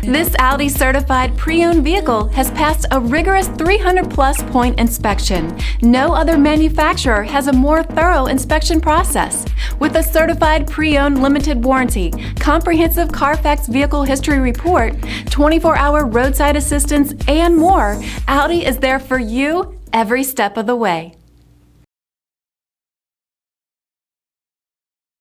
This Audi certified pre-owned vehicle has passed a rigorous 300-plus point inspection. No other manufacturer has a more thorough inspection process. With a certified pre-owned limited warranty, comprehensive CARFAX vehicle history report, 24-hour roadside assistance, and more, Audi is there for you every step of the way.